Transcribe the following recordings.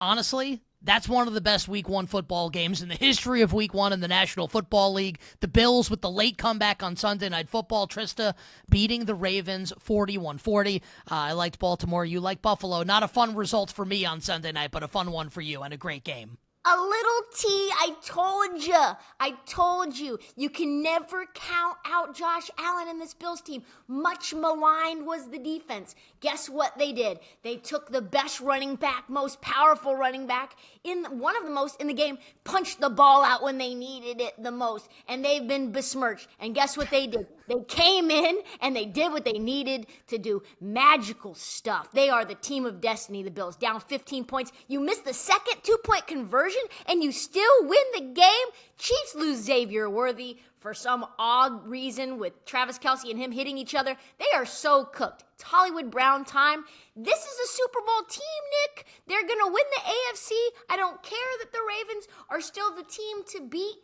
honestly, that's one of the best Week 1 football games in the history of Week 1 in the National Football League. The Bills with the late comeback on Sunday Night Football. Trysta beating the Ravens 41-40. I liked Baltimore. You like Buffalo. Not a fun result for me on Sunday night, but a fun one for you and a great game. A little T, I told you. You can never count out Josh Allen and this Bills team. Much maligned was the defense. Guess what they did? They took the best running back, most powerful running back, one of the most in the game, punched the ball out when they needed it the most, and they've been besmirched. And guess what they did? They came in and they did what they needed to do. Magical stuff. They are the team of destiny, the Bills. Down 15 points. You missed the second 2-point conversion and you still win the game. Chiefs lose Xavier Worthy for some odd reason with Travis Kelce and him hitting each other. They are so cooked. It's Hollywood Brown time. This is a Super Bowl team, Nick. They're going to win the AFC. I don't care that the Ravens are still the team to beat.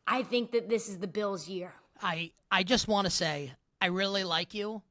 I think that this is the Bills' year. I just want to say, I really like you,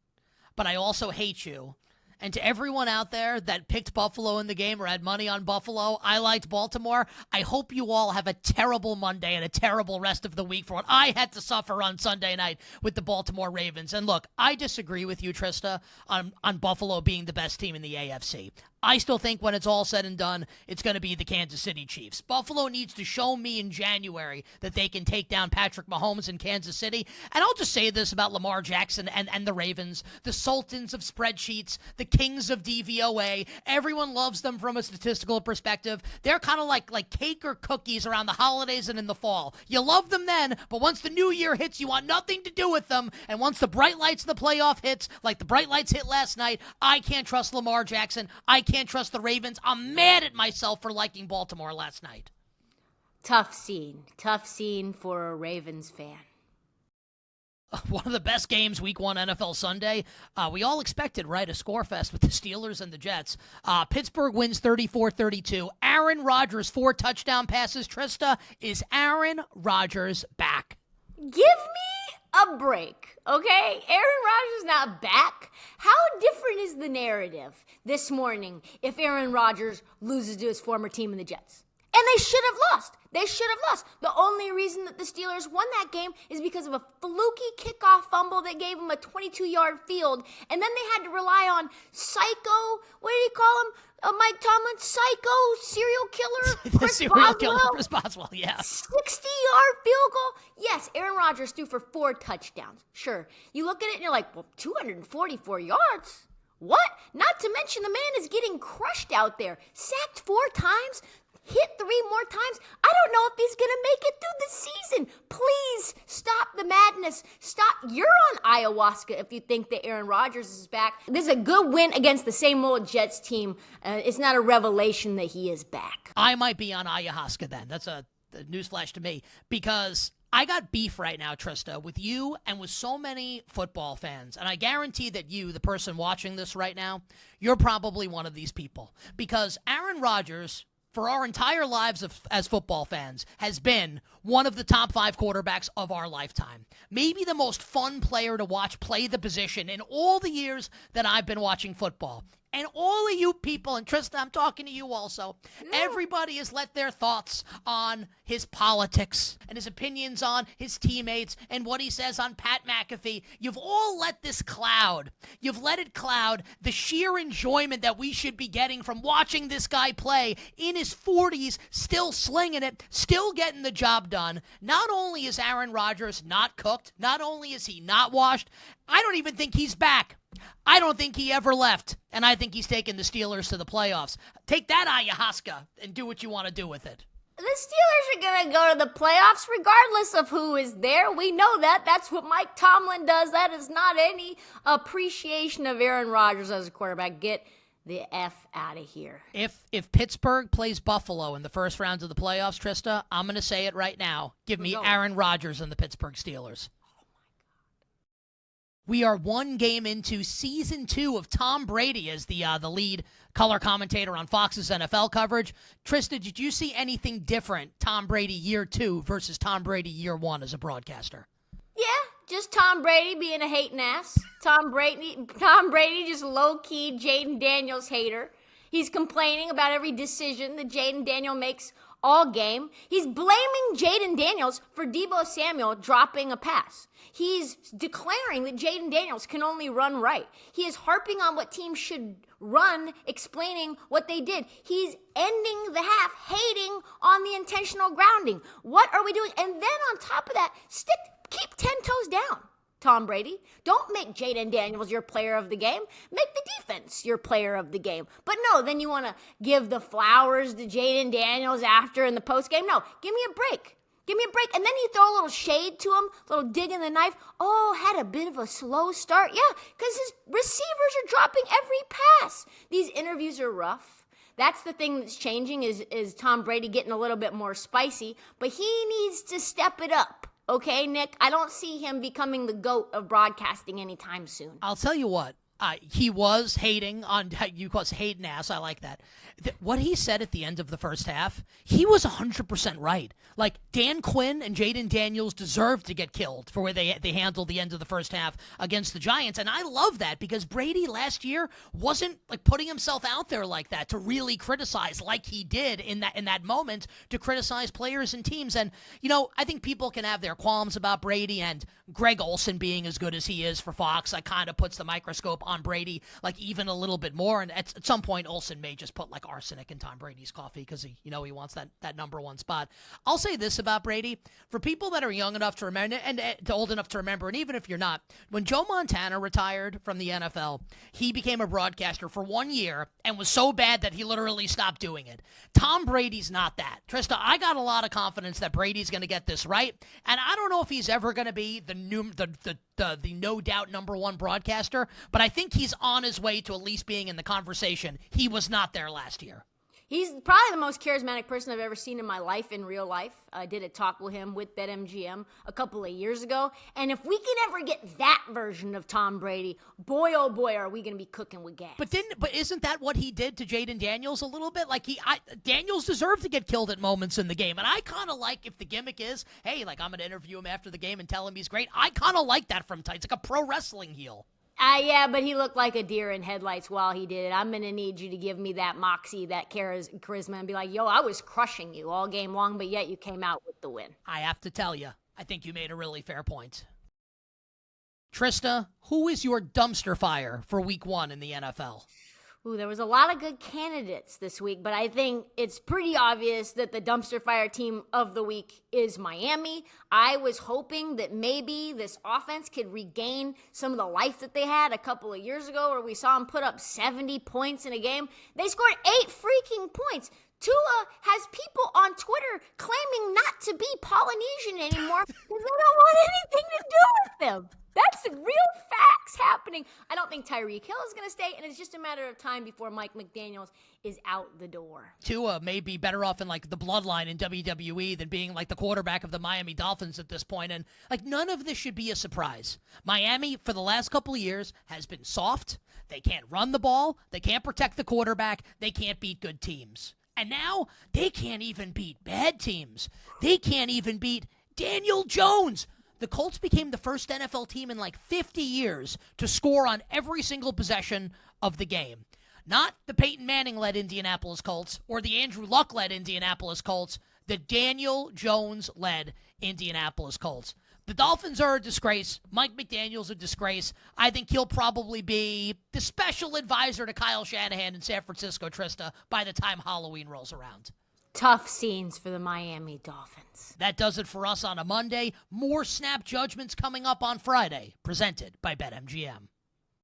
but I also hate you. And to everyone out there that picked Buffalo in the game or had money on Buffalo, I liked Baltimore. I hope you all have a terrible Monday and a terrible rest of the week for what I had to suffer on Sunday night with the Baltimore Ravens. And look, I disagree with you, Trysta, on Buffalo being the best team in the AFC. I still think when it's all said and done, it's going to be the Kansas City Chiefs. Buffalo needs to show me in January that they can take down Patrick Mahomes in Kansas City. And I'll just say this about Lamar Jackson and the Ravens, the sultans of spreadsheets, the kings of DVOA. Everyone loves them from a statistical perspective. They're kind of like cake or cookies around the holidays and in the fall. You love them then, but once the new year hits, you want nothing to do with them. And once the bright lights of the playoff hits, like the bright lights hit last night, I can't trust Lamar Jackson. I can't trust the Ravens. I'm mad at myself for liking Baltimore last night. Tough scene for a Ravens fan. One of the best games Week 1 NFL Sunday. We all expected, right, a score fest with the Steelers and the Jets. Pittsburgh wins 34-32. Aaron Rodgers, 4 touchdown passes. Trysta, is Aaron Rodgers back? Give me a break, okay? Aaron Rodgers is not back. How different is the narrative this morning if Aaron Rodgers loses to his former team in the Jets? And they should have lost. The only reason that the Steelers won that game is because of a fluky kickoff fumble that gave them a 22-yard field. And then they had to rely on psycho, what did he call him? Mike Tomlin, psycho serial killer, Chris Boswell, yeah. 60-yard field goal. Yes, Aaron Rodgers threw for 4 touchdowns. Sure. You look at it and you're like, well, 244 yards? What? Not to mention the man is getting crushed out there. Sacked 4 times, hit 3 more times. I don't know if he's going to make it through the season. Please stop the madness. Stop. You're on ayahuasca if you think that Aaron Rodgers is back. This is a good win against the same old Jets team. It's not a revelation that he is back. I might be on ayahuasca then. That's a newsflash to me because I got beef right now, Trysta, with you and with so many football fans. And I guarantee that you, the person watching this right now, you're probably one of these people. Because Aaron Rodgers, for our entire lives as football fans, has been one of the top 5 quarterbacks of our lifetime. Maybe the most fun player to watch play the position in all the years that I've been watching football. And all of you people, and Trysta, I'm talking to you also, everybody has let their thoughts on his politics and his opinions on his teammates and what he says on Pat McAfee. You've all let this cloud. You've let it cloud the sheer enjoyment that we should be getting from watching this guy play in his 40s, still slinging it, still getting the job done. Not only is Aaron Rodgers not cooked, not only is he not washed, I don't even think he's back. I don't think he ever left, and I think he's taking the Steelers to the playoffs. Take that, ayahuasca, and do what you want to do with it. The Steelers are going to go to the playoffs regardless of who is there. We know that. That's what Mike Tomlin does. That is not any appreciation of Aaron Rodgers as a quarterback. Get the F out of here. If Pittsburgh plays Buffalo in the first round of the playoffs, Trysta, I'm going to say it right now. Give me Aaron Rodgers and the Pittsburgh Steelers. We are 1 game into season 2 of Tom Brady as the lead color commentator on Fox's NFL coverage. Trysta, did you see anything different, Tom Brady year 2 versus Tom Brady year 1 as a broadcaster? Yeah, just Tom Brady being a hating ass. Tom Brady just low-key Jaden Daniels hater. He's complaining about every decision that Jaden Daniels makes all game. He's blaming Jaden Daniels for Deebo Samuel dropping a pass. He's declaring that Jaden Daniels can only run right. He is harping on what teams should run, explaining what they did. He's ending the half hating on the intentional grounding. What are we doing? And then on top of that, keep 10 toes down, Tom Brady. Don't make Jaden Daniels your player of the game. Make the defense your player of the game. But no, then you want to give the flowers to Jaden Daniels after in the postgame. No, give me a break. Give me a break. And then you throw a little shade to him, a little dig in the knife. Oh, had a bit of a slow start. Yeah, because his receivers are dropping every pass. These interviews are rough. That's the thing that's changing is Tom Brady getting a little bit more spicy. But he needs to step it up. Okay, Nick? I don't see him becoming the GOAT of broadcasting anytime soon. I'll tell you what. He was hating on, you call us hating ass, I like that. What he said at the end of the first half, he was 100% right. Like, Dan Quinn and Jaden Daniels deserved to get killed for where they handled the end of the first half against the Giants, and I love that because Brady last year wasn't like putting himself out there like that to really criticize like he did in that moment to criticize players and teams. And, you know, I think people can have their qualms about Brady, and Greg Olsen being as good as he is for Fox, like, kind of puts the microscope on Brady, like, even a little bit more. And at some point, Olsen may just put, like, arsenic in Tom Brady's coffee because he wants that number one spot. I'll say this about Brady. For people that are young enough to remember and old enough to remember, and even if you're not, when Joe Montana retired from the NFL, he became a broadcaster for 1 year and was so bad that he literally stopped doing it. Tom Brady's not that. Trysta, I got a lot of confidence that Brady's going to get this right, and I don't know if he's ever going to be the no doubt number one broadcaster, but I think he's on his way to at least being in the conversation. He was not there last year. He's probably the most charismatic person I've ever seen in my life, in real life. I did a talk with him with BetMGM a couple of years ago. And if we can ever get that version of Tom Brady, boy, oh boy, are we going to be cooking with gas. But isn't that what he did to Jaden Daniels a little bit? Like, Daniels deserved to get killed at moments in the game. And I kind of like, if the gimmick is, hey, like, I'm going to interview him after the game and tell him he's great. I kind of like that from Tights. It's like a pro wrestling heel. Yeah, but he looked like a deer in headlights while he did it. I'm going to need you to give me that moxie, that charisma, and be like, yo, I was crushing you all game long, but yet you came out with the win. I have to tell you, I think you made a really fair point. Trysta, who is your dumpster fire for week 1 in the NFL? Ooh, there was a lot of good candidates this week, but I think it's pretty obvious that the dumpster fire team of the week is Miami. I was hoping that maybe this offense could regain some of the life that they had a couple of years ago where we saw them put up 70 points in a game. They scored 8 freaking points. Tua has people on Twitter claiming not to be Polynesian anymore because they don't want anything to do with them. That's the real facts happening. I don't think Tyreek Hill is going to stay, and it's just a matter of time before Mike McDaniels is out the door. Tua may be better off in, like, the bloodline in WWE than being, like, the quarterback of the Miami Dolphins at this point. And, like, none of this should be a surprise. Miami, for the last couple of years, has been soft. They can't run the ball. They can't protect the quarterback. They can't beat good teams. And now they can't even beat bad teams. They can't even beat Daniel Jones. The Colts became the first NFL team in like 50 years to score on every single possession of the game. Not the Peyton Manning-led Indianapolis Colts or the Andrew Luck-led Indianapolis Colts, the Daniel Jones-led Indianapolis Colts. The Dolphins are a disgrace. Mike McDaniel's a disgrace. I think he'll probably be the special advisor to Kyle Shanahan in San Francisco, Trysta, by the time Halloween rolls around. Tough scenes for the Miami Dolphins. That does it for us on a Monday. More Snap Judgments coming up on Friday, presented by BetMGM.